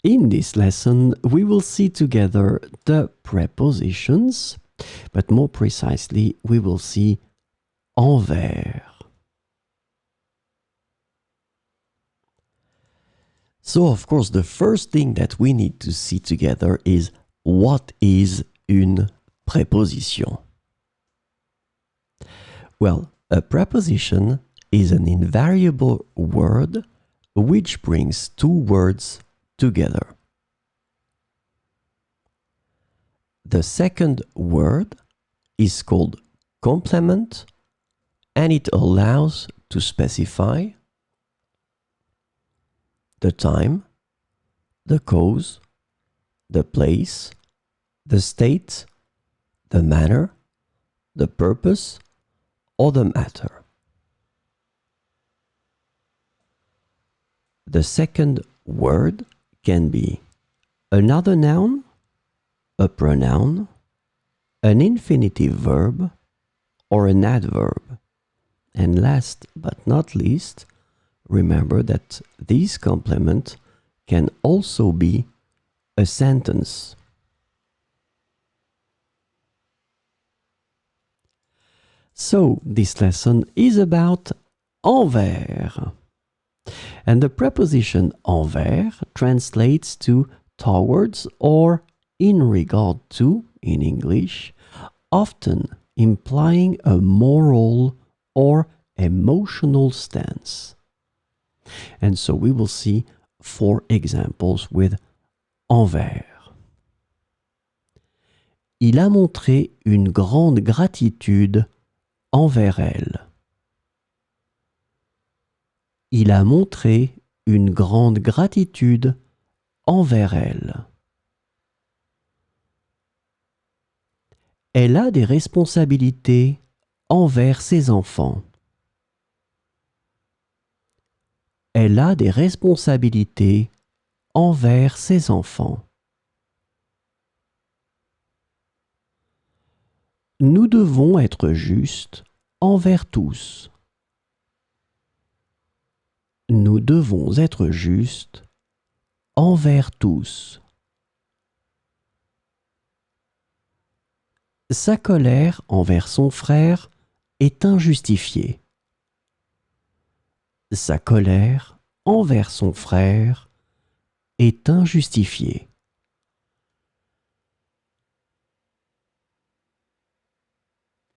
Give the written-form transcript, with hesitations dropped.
In this lesson, we will see together the prepositions, but more precisely, we will see envers. So, of course, the first thing that we need to see together is what is une préposition? Well, a preposition is an invariable word which brings two words together. The second word is called complement, and it allows to specify the time, the cause, the place, the state, the manner, the purpose, or the matter. The second word can be another noun, a pronoun, an infinitive verb, or an adverb. And last but not least, remember that this complement can also be a sentence. So, this lesson is about envers. And the preposition envers translates to towards or in regard to in English, often implying a moral or emotional stance. And so we will see 4 examples with envers. Il a montré une grande gratitude envers elle. Il a montré une grande gratitude envers elle. Elle a des responsabilités envers ses enfants. Elle a des responsabilités envers ses enfants. Nous devons être justes envers tous. Nous devons être justes envers tous. Sa colère envers son frère est injustifiée. Sa colère envers son frère est injustifiée.